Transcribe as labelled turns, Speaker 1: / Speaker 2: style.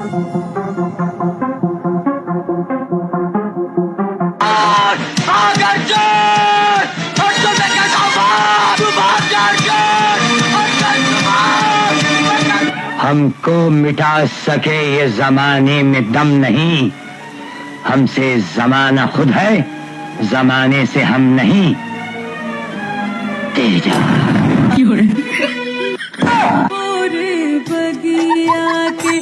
Speaker 1: हमको मिटा सके ये जमाने में दम नहीं, हमसे जमाना खुद है, जमाने से हम नहीं। तेजा
Speaker 2: बगिया के